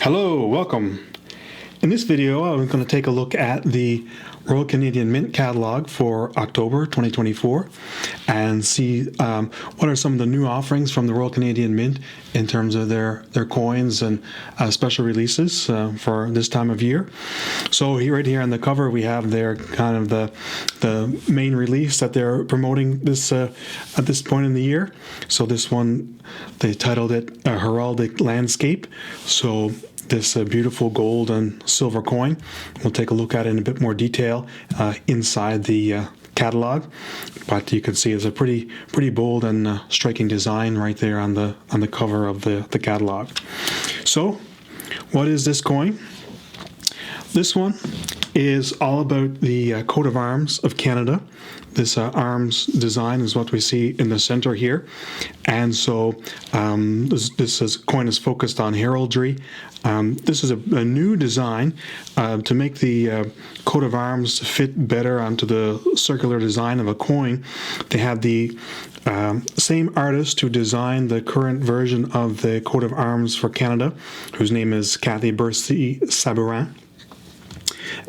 Hello, welcome. In this video, I'm going to take a look at the Royal Canadian Mint catalog for October 2024 and see what are some of the new offerings from the Royal Canadian Mint in terms of their coins and special releases for this time of year. So right here on the cover, we have their kind of the main release that they're promoting this at this point in the year. So this one, they titled it a Heraldic Landscape. So this beautiful gold and silver coin. We'll take a look at it in a bit more detail inside the catalog, but you can see it's a pretty bold and striking design right there on the cover of the catalog. So, what is this coin? This one is all about the coat of arms of Canada. This arms design is what we see in the center here. And so this coin is focused on heraldry. This is a new design to make the coat of arms fit better onto the circular design of a coin. They had the same artist who designed the current version of the coat of arms for Canada, whose name is Cathy Berthy-Sabourin.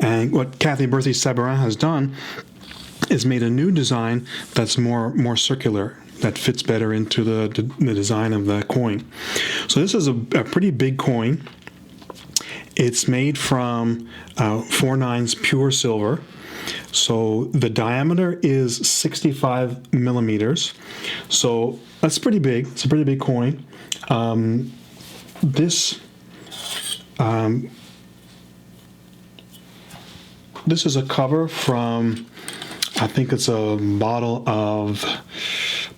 And what Cathy Berthy-Sabourin has done is made a new design that's more circular, that fits better into the design of the coin. So this is a pretty big coin. It's made from 4/9 pure silver. So the diameter is 65 millimeters. So that's pretty big. It's a pretty big coin. This is a cover from, I think it's a bottle of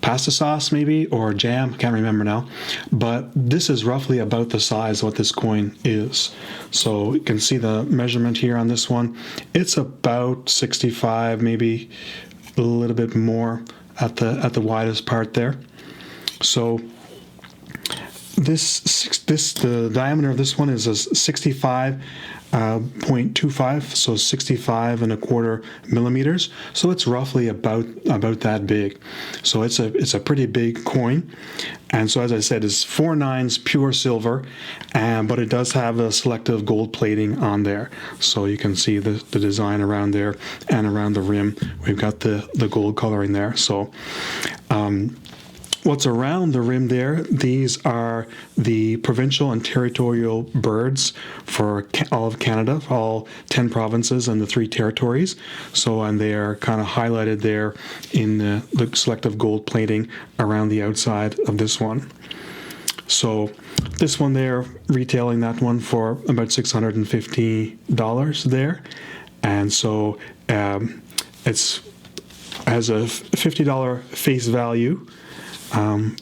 pasta sauce maybe, or jam, can't remember now. But this is roughly about the size of what this coin is. So you can see the measurement here on this one. It's about 65, maybe a little bit more at the widest part there. So the diameter of this one is a 65.25, so 65.25 millimeters. So it's roughly about that big. So it's a pretty big coin. And so as I said, it's 4/9 pure silver, but it does have a selective gold plating on there. So you can see the design around there and around the rim. We've got the gold coloring there. So what's around the rim there, these are the provincial and territorial birds for all of Canada, for all 10 provinces and the 3 territories. So, and they are kind of highlighted there in the selective gold plating around the outside of this one. So this one there, retailing that one for about $650 there. And so it has a $50 face value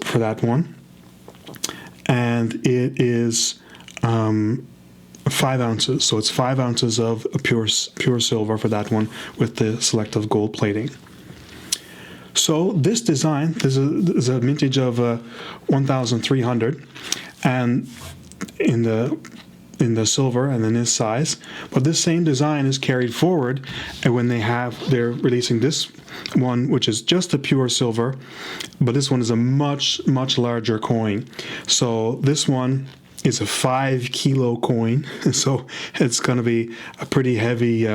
for that one, and it is 5 ounces. So it's 5 ounces of pure silver for that one with the selective gold plating. So this design, this is a mintage of 1,300, and in the silver and in this size. But this same design is carried forward, and when they're releasing this one, which is just a pure silver, but this one is a much larger coin. So this one is a 5 kilo coin, so it's going to be a pretty heavy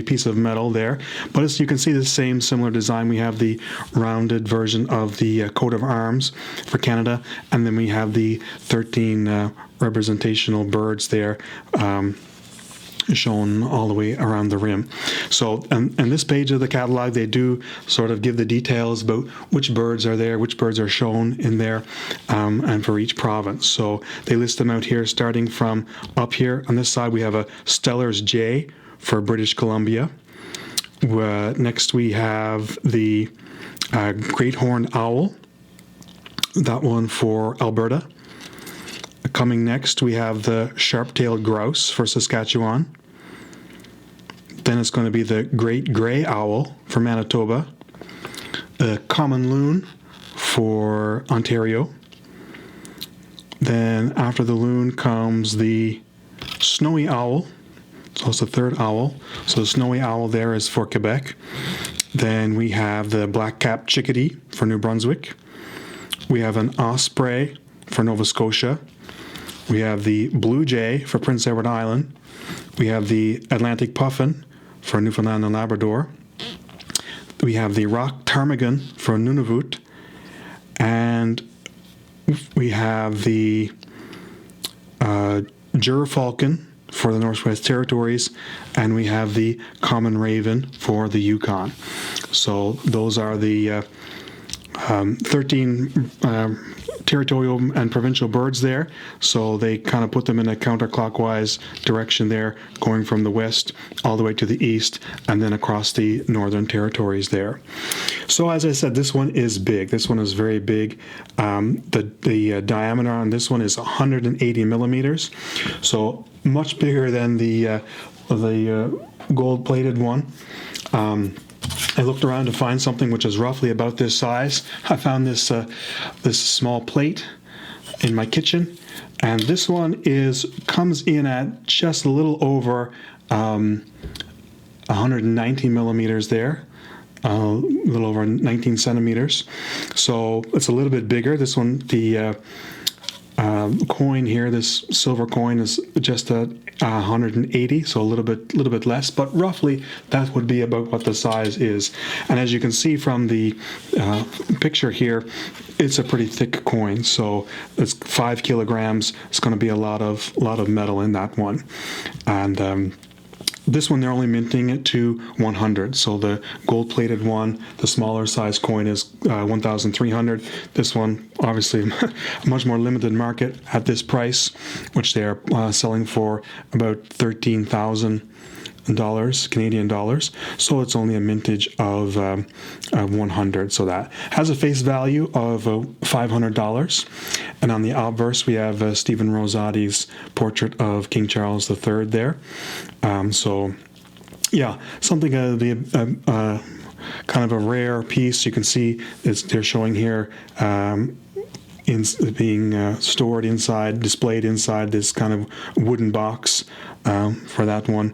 piece of metal there. But as you can see, the same similar design. We have the rounded version of the coat of arms for Canada, and then we have the 13 representational birds there shown all the way around the rim. So and this page of the catalog, they do sort of give the details about which birds are there, which birds are shown in there, and for each province. So they list them out here, starting from up here on this side. We have a Steller's Jay for British Columbia. Next we have the Great Horned Owl, that one for Alberta. Coming next, we have the Sharp-tailed Grouse for Saskatchewan. Then it's going to be the Great Grey Owl for Manitoba, the Common Loon for Ontario. Then after the loon comes the Snowy Owl. So it's the third owl. So the Snowy Owl there is for Quebec. Then we have the Black-capped Chickadee for New Brunswick. We have an Osprey for Nova Scotia. We have the Blue Jay for Prince Edward Island. We have the Atlantic Puffin for Newfoundland and Labrador. We have the Rock Ptarmigan for Nunavut. And we have the Gerfalcon for the Northwest Territories, and we have the Common Raven for the Yukon. So those are the 13 territorial and provincial birds there. So they kind of put them in a counterclockwise direction there, going from the west all the way to the east and then across the northern territories there. So as I said, this one is big. This one is very big. The diameter on this one is 180 millimeters. So much bigger than the gold-plated one. I looked around to find something which is roughly about this size. I found this this small plate in my kitchen, and this one comes in at just a little over 190 millimeters there, a little over 19 centimeters. So it's a little bit bigger. This one, the coin here, this silver coin, is just at 180, so a little bit less, but roughly that would be about what the size is. And as you can see from the picture here, it's a pretty thick coin, so it's 5 kilograms. It's going to be a lot of metal in that one. And this one, they're only minting it to 100. So the gold-plated one, the smaller size coin, is 1,300. This one, obviously, a much more limited market at this price, which they are selling for about $13,000 Canadian dollars. So it's only a mintage of 100. So that has a face value of $500. And on the obverse, we have Stephen Rosati's portrait of King Charles III there. So, yeah, something kind of a rare piece. You can see they're showing here being stored inside, displayed inside this kind of wooden box for that one.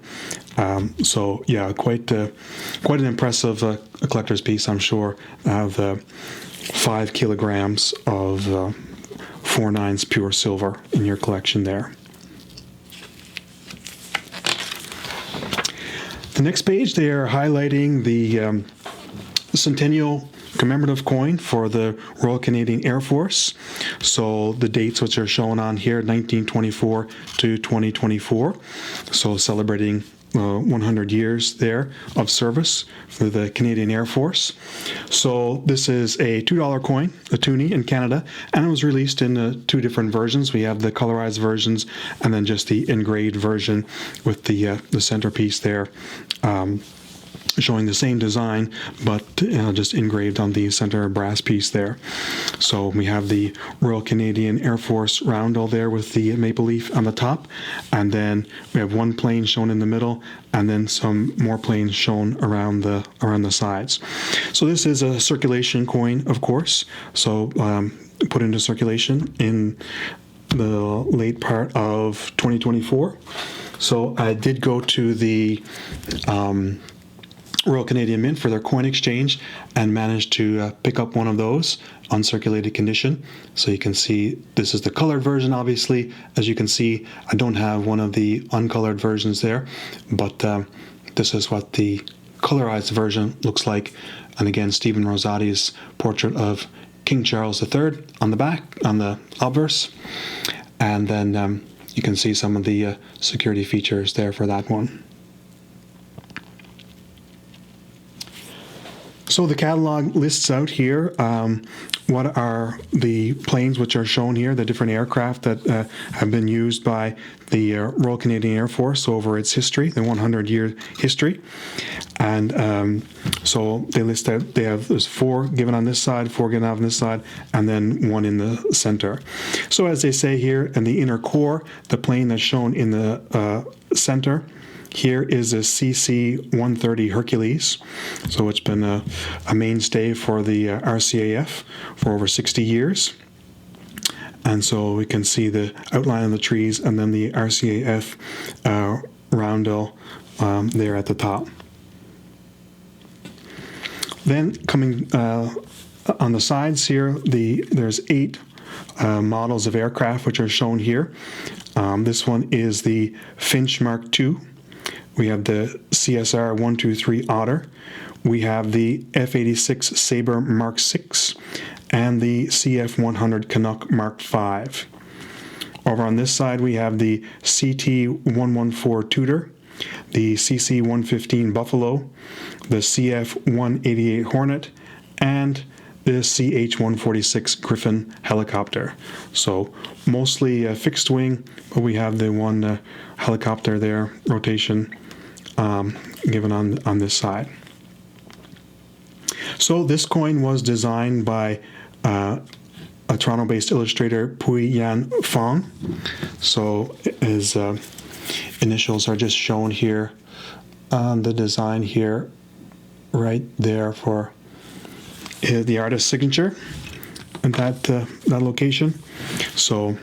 So yeah, quite an impressive collector's piece, I'm sure. Of 5 kilograms of 4/9 pure silver in your collection there. The next page, they are highlighting the centennial commemorative coin for the Royal Canadian Air Force. So the dates which are shown on here, 1924 to 2024. So celebrating 100 years there of service for the Canadian Air Force. So this is a $2 coin, a toonie in Canada, and it was released in 2 different versions. We have the colorized versions and then just the engraved version with the centerpiece there. Showing the same design, but just engraved on the center brass piece there. So we have the Royal Canadian Air Force roundel there with the maple leaf on the top, and then we have one plane shown in the middle, and then some more planes shown around the sides. So this is a circulation coin, of course. So put into circulation in the late part of 2024. So I did go to the Royal Canadian Mint for their coin exchange and managed to pick up one of those on circulated condition. So you can see this is the colored version, obviously. As you can see, I don't have one of the uncolored versions there, but this is what the colorized version looks like. And again, Stephen Rosati's portrait of King Charles III on the back, on the obverse. And then you can see some of the security features there for that one. So the catalog lists out here what are the planes which are shown here, the different aircraft that have been used by the Royal Canadian Air Force over its history, the 100-year history. And so they list out, there's 4 given on this side, 4 given on this side, and then 1 in the center. So as they say here, in the inner core, the plane that's shown in the center here is a CC-130 Hercules. So it's been a mainstay for the RCAF for over 60 years. And so we can see the outline of the trees and then the RCAF roundel there at the top. Then coming on the sides here, there's 8 models of aircraft which are shown here. This one is the Finch Mark II. We have the CSR 123 Otter. We have the F-86 Sabre Mark VI and the CF-100 Canuck Mark V. Over on this side, we have the CT-114 Tudor, the CC-115 Buffalo, the CF-188 Hornet, and the CH-146 Griffin helicopter. So mostly fixed wing, but we have the one helicopter there, rotation given on this side. So this coin was designed by a Toronto-based illustrator, Pui Yan Fong. So his initials are just shown here on the design here, right there for the artist's signature at that location. So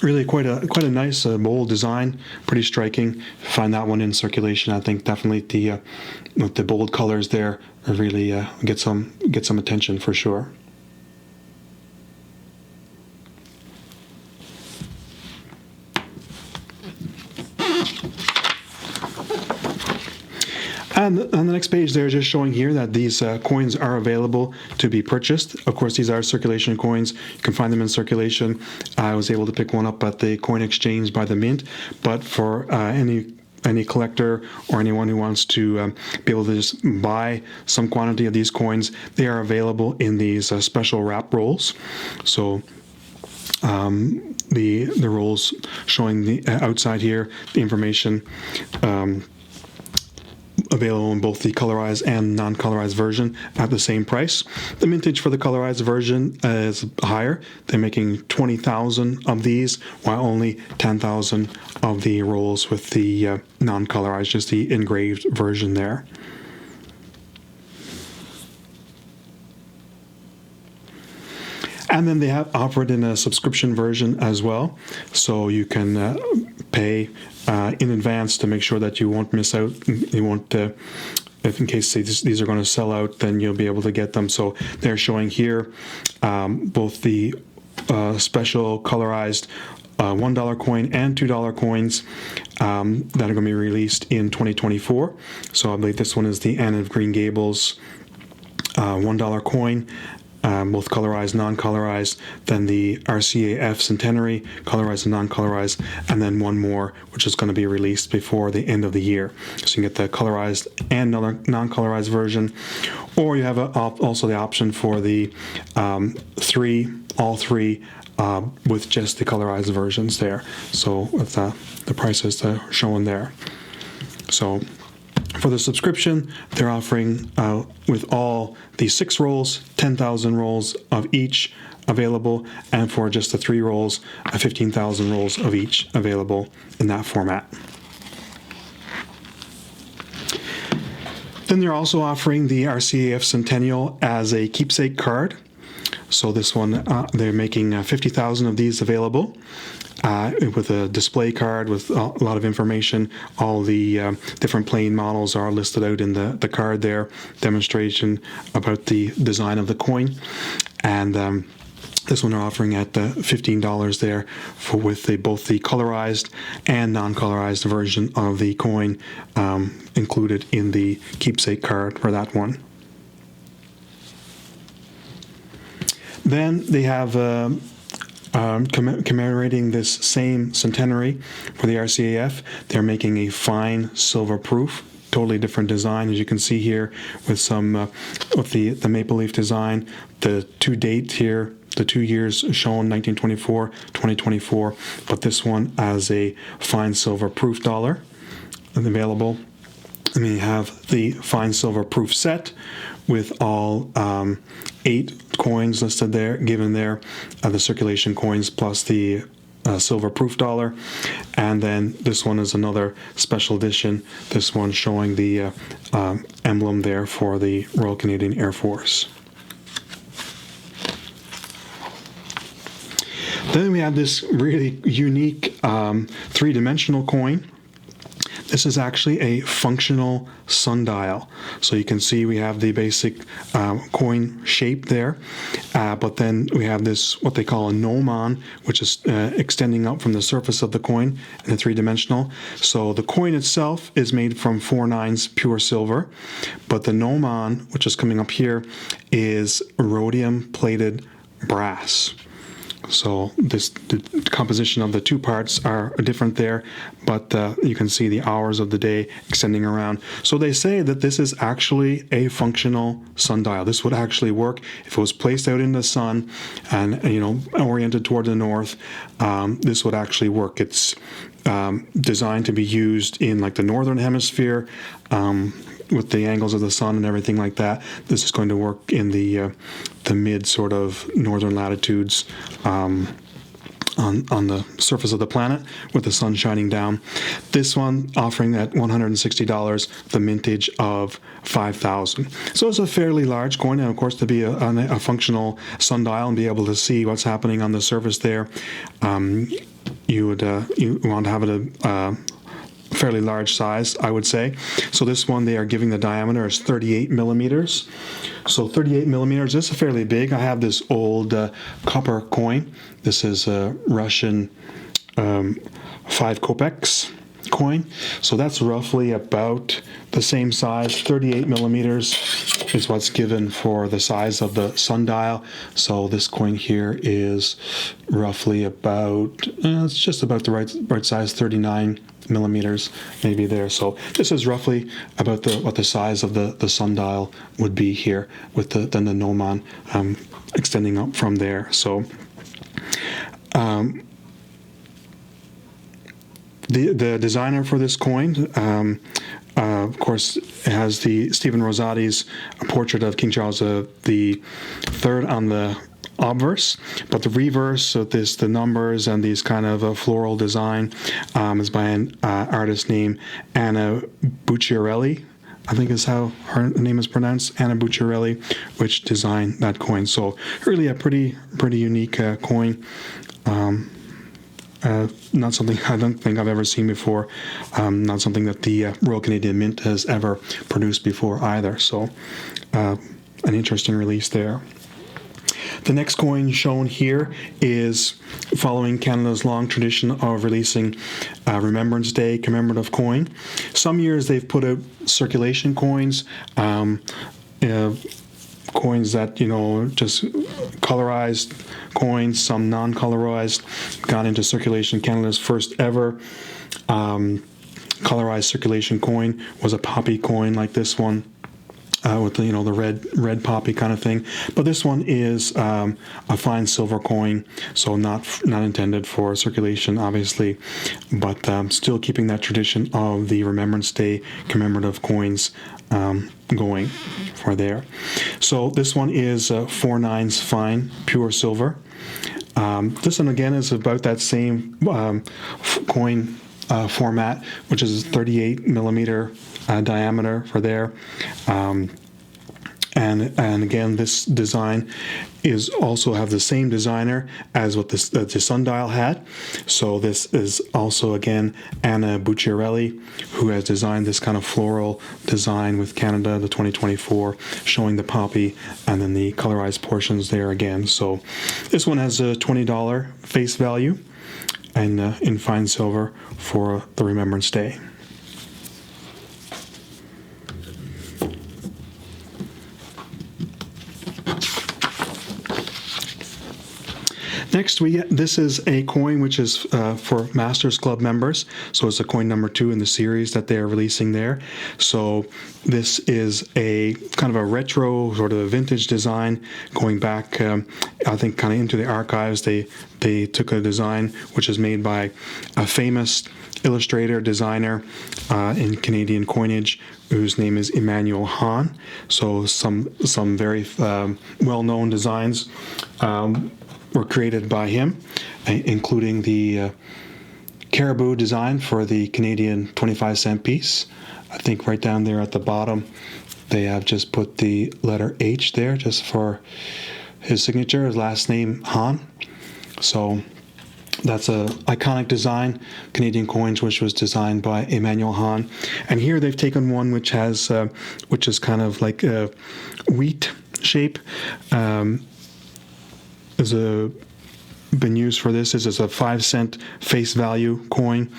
really quite a nice bold design, pretty striking. Find that one in circulation. I think definitely the bold colors there really get some attention for sure. And on the next page, they're just showing here that these coins are available to be purchased. Of course, these are circulation coins. You can find them in circulation. I was able to pick one up at the Coin Exchange by the Mint, but for any collector or anyone who wants to be able to just buy some quantity of these coins, they are available in these special wrap rolls. So the rolls showing the outside here, the information available in both the colorized and non-colorized version at the same price. The mintage for the colorized version is higher. They're making 20,000 of these, while only 10,000 of the rolls with the non-colorized, just the engraved version there. And then they have offered in a subscription version as well, so you can pay in advance to make sure that you won't miss out. You won't, if in case these are going to sell out, then you'll be able to get them. So they're showing here both the special colorized $1 coin and $2 coins that are going to be released in 2024. So I believe this one is the Anne of Green Gables $1 coin. Both colorized, non-colorized, then the RCAF Centenary, colorized and non-colorized, and then one more, which is going to be released before the end of the year. So you can get the colorized and non-colorized version, or you have also the option for the all three with just the colorized versions there. So with the prices shown there. So for the subscription, they're offering with all the 6 rolls, 10,000 rolls of each available, and for just the 3 rolls, 15,000 rolls of each available in that format. Then they're also offering the RCAF Centennial as a keepsake card. So this one, they're making 50,000 of these available. With a display card with a lot of information. All the different plane models are listed out in the card there, demonstration about the design of the coin. And this one they're offering at $15 there with both the colorized and non-colorized version of the coin included in the keepsake card for that one. Then they have commemorating this same centenary for the RCAF. They're making a fine silver proof, totally different design, as you can see here, with some with the maple leaf design. The 2 dates here, the 2 years shown, 1924, 2024, but this one as a fine silver proof dollar available. And we have the fine silver proof set with all 8 coins listed there, given there, the circulation coins plus the silver proof dollar. And then this one is another special edition, this one showing the emblem there for the Royal Canadian Air Force. Then we have this really unique 3-dimensional coin. This is actually a functional sundial. So you can see we have the basic coin shape there, but then we have this, what they call a gnomon, which is extending up from the surface of the coin in a three-dimensional. So the coin itself is made from 4/9 pure silver, but the gnomon, which is coming up here, is rhodium-plated brass. So the composition of the two parts are different there, but you can see the hours of the day extending around. So they say that this is actually a functional sundial. This would actually work if it was placed out in the sun and, oriented toward the north. This would actually work. It's designed to be used in like the northern hemisphere, with the angles of the sun and everything like that. This is going to work in the mid sort of northern latitudes on the surface of the planet with the sun shining down. This one offering at $160, the mintage of 5,000. So it's a fairly large coin, and of course to be a functional sundial and be able to see what's happening on the surface there, you want to have it a fairly large size, I would say. So this one, they are giving the diameter is 38 millimeters. So 38 millimeters is fairly big. I have this old copper coin. This is a Russian 5 kopecks coin. So that's roughly about the same size. 38 millimeters is what's given for the size of the sundial. So this coin here is roughly about, it's just about the right size, 39 millimeters maybe there. So this is roughly about what the size of the sundial would be here, with then the gnomon extending up from there. So the designer for this coin, of course, has the Stephen Rosati's portrait of King Charles the Third on the obverse, but the reverse of this, the numbers and these kind of a floral design, is by an artist named Anna Bucciarelli, I think is how her name is pronounced, Anna Bucciarelli, which designed that coin. So really a pretty unique coin. Not something I don't think I've ever seen before. Not something that the Royal Canadian Mint has ever produced before either. So an interesting release there. The next coin shown here is following Canada's long tradition of releasing Remembrance Day commemorative coin. Some years they've put out circulation coins, coins that, just colorized coins, some non-colorized, gone into circulation. Canada's first ever colorized circulation coin was a poppy coin like this one. With the red poppy kind of thing, but this one is a fine silver coin, so not intended for circulation, obviously, but still keeping that tradition of the Remembrance Day commemorative coins going for there. So this one is 4/9 fine pure silver. This one again is about that same coin format, which is 38 millimeter diameter for there. And again, this design is also have the same designer as what the sundial had. So this is also again Anna Bucciarelli, who has designed this kind of floral design with Canada, the 2024, showing the poppy and then the colorized portions there again. So this one has a $20 face value and in fine silver for the Remembrance Day. Next, this is a coin which is for Masters Club members. So it's a coin number 2 in the series that they are releasing there. So this is a kind of a retro, sort of a vintage design going back, I think, kind of into the archives. They took a design which is made by a famous illustrator, designer in Canadian coinage, whose name is Emmanuel Hahn. So some very well-known designs were created by him, including the caribou design for the Canadian 25-cent piece. I think right down there at the bottom, they have just put the letter H there just for his signature, his last name, Hahn. So That's a iconic design, Canadian coins, which was designed by Emmanuel Hahn. And here they've taken one which has, which is kind of like a wheat shape. Been used for this is as a 5-cent face value coin,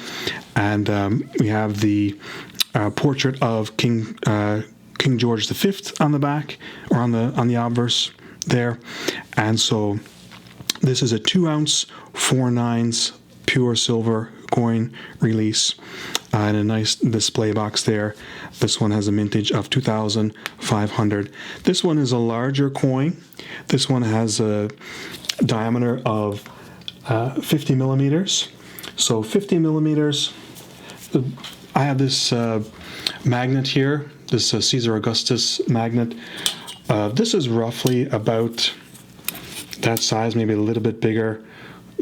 and we have the portrait of King George V on the back, or on the obverse there. And so this is a 2-ounce 4/9 pure silver coin release, and a nice display box there. This one has a mintage of 2,500. This one is a larger coin. This one has a diameter of 50 millimeters. So 50 millimeters. I have this magnet here, this Caesar Augustus magnet. This is roughly about that size, maybe a little bit bigger,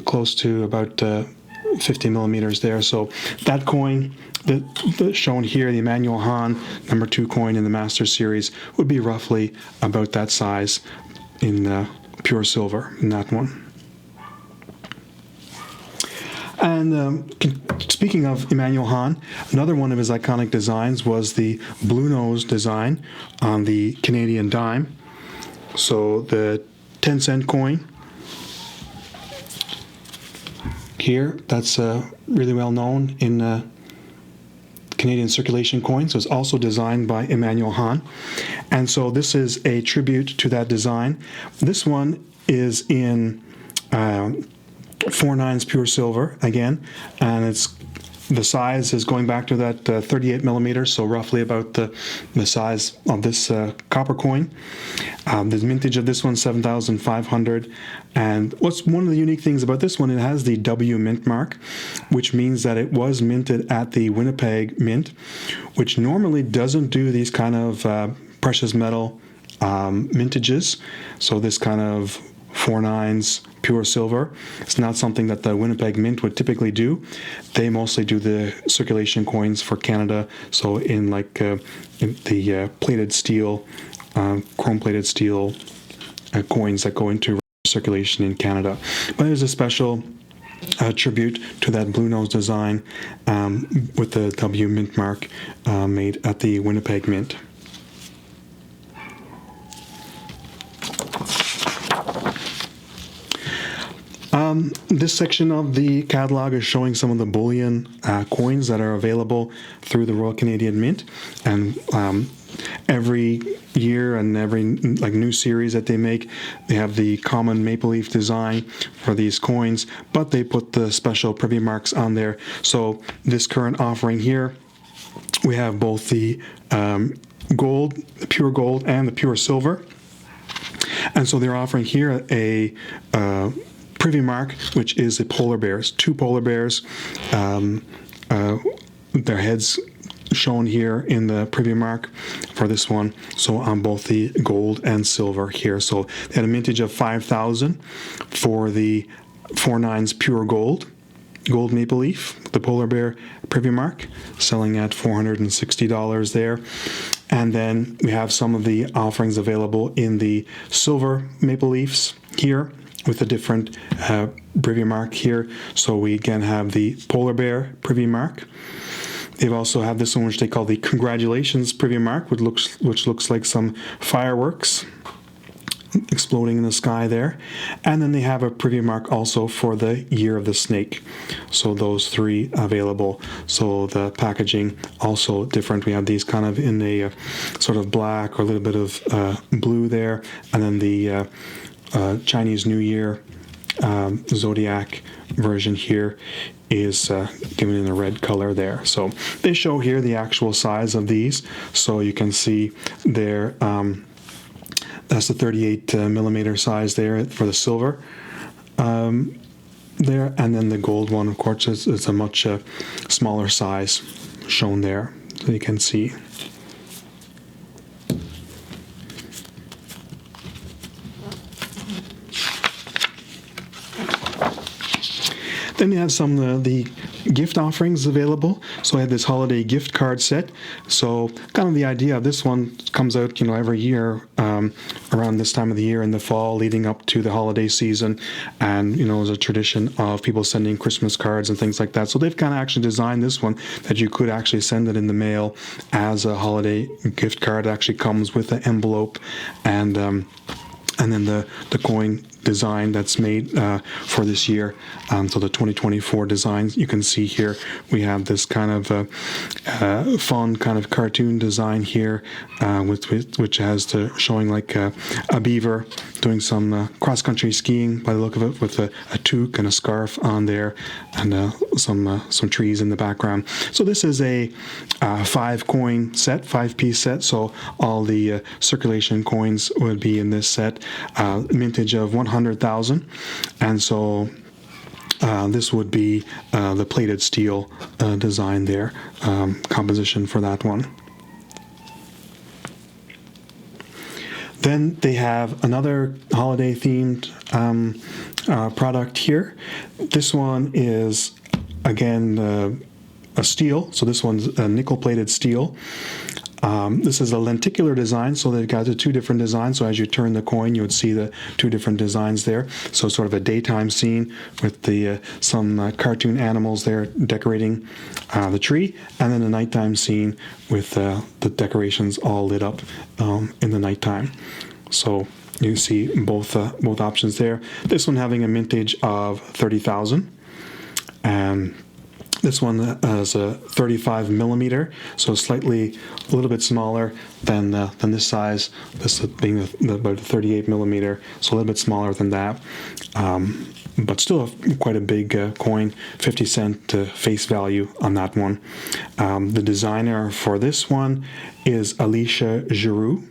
close to about 50 millimeters there. So that coin that's shown here, the Emmanuel Hahn #2 coin in the Master Series, would be roughly about that size in pure silver in that one. And speaking of Emmanuel Hahn, another one of his iconic designs was the blue nose design on the Canadian dime. So the 10-cent coin here, that's really well known in Canadian circulation coins. So it's also designed by Emmanuel Hahn. And so this is a tribute to that design. This one is in 4/9 pure silver again, and the size is going back to that 38 millimeters, so roughly about the size of this copper coin. The mintage of this one, 7,500. And what's one of the unique things about this one, it has the W mint mark, which means that it was minted at the Winnipeg Mint, which normally doesn't do these kind of precious metal mintages. So this kind of 4/9 pure silver, it's not something that the Winnipeg Mint would typically do. They mostly do the circulation coins for Canada, so in like in the plated steel, chrome-plated steel coins that go into circulation in Canada. But there's a special tribute to that blue nose design with the W mint mark made at the Winnipeg Mint. This section of the catalog is showing some of the bullion coins that are available through the Royal Canadian Mint, and every year and every new series that they make, they have the common maple leaf design for these coins, but they put the special privy marks on there. So this current offering here, we have both the gold, the pure gold, and the pure silver, and so they're offering here a privy mark, which is a polar bears, 2 polar bears, their heads shown here in the privy mark for this one, so on both the gold and silver here. So they had a mintage of 5,000 for the 4/9 pure gold maple leaf, the polar bear privy mark, selling at $460 there. And then we have some of the offerings available in the silver maple leafs here, with a different privy mark here. So we again have the polar bear privy mark. They've also had this one which they call the congratulations privy mark, which looks like some fireworks exploding in the sky there. And then they have a privy mark also for the year of the snake. So those 3 available. So the packaging also different. We have these kind of in a sort of black or a little bit of blue there, and then the Chinese New Year zodiac version here is given in a red color there. So they show here the actual size of these, so you can see there, that's the 38 millimeter size there for the silver there, and then the gold one, of course, is a much smaller size shown there, so you can see. Then you have some of the gift offerings available. So I had this holiday gift card set. So kind of the idea of this one comes out, every year around this time of the year in the fall, leading up to the holiday season, and there's a tradition of people sending Christmas cards and things like that. So they've kind of actually designed this one that you could actually send it in the mail as a holiday gift card. It actually comes with an envelope and then the coin design that's made for this year. So the 2024 designs, you can see here, we have this kind of fun kind of cartoon design here, which has showing like a beaver doing some cross-country skiing by the look of it, with a toque and a scarf on there, and some trees in the background. So this is a 5-coin set, 5-piece set. So all the circulation coins would be in this set, mintage of 100,000, and so this would be the plated steel design there, composition for that one. Then they have another holiday-themed product here. This one is, again, a steel. So this one's a nickel-plated steel. This is a lenticular design, so they've got the 2 different designs. So as you turn the coin, you would see the 2 different designs there. So sort of a daytime scene with some cartoon animals there decorating the tree, and then a nighttime scene with the decorations all lit up in the nighttime. So you see both options there. This one having a mintage of 30,000, and this one has a 35 millimeter, so slightly a little bit smaller than this size. This being about a 38 millimeter, so a little bit smaller than that, but still quite a big coin, 50 cent face value on that one. The designer for this one is Alicia Giroux.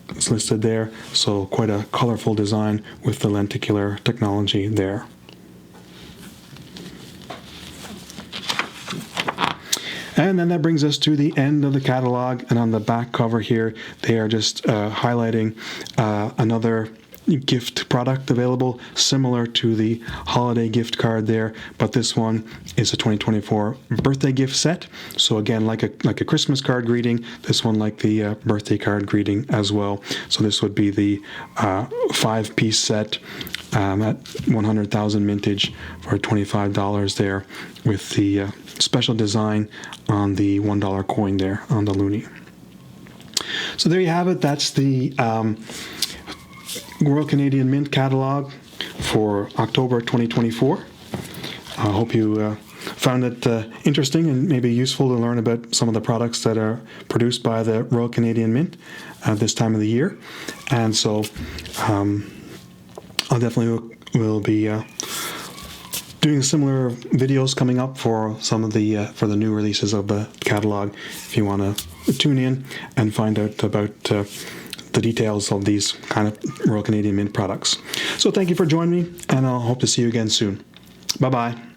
It's listed there, so quite a colorful design with the lenticular technology there. And then that brings us to the end of the catalog, and on the back cover here, they are just highlighting another gift product available, similar to the holiday gift card there, but this one is a 2024 birthday gift set. So again, like a Christmas card greeting, this one like the birthday card greeting as well. So this would be the 5-piece set at 100,000 mintage for $25 there, with the special design on the $1 coin there on the loonie. So there you have it. That's the Royal Canadian Mint catalog for October 2024. I hope you found it interesting and maybe useful to learn about some of the products that are produced by the Royal Canadian Mint at this time of the year. And so I definitely will be doing similar videos coming up for some of the for the new releases of the catalog, if you want to tune in and find out about the details of these kind of Royal Canadian Mint products. So thank you for joining me, and I'll hope to see you again soon. Bye-bye.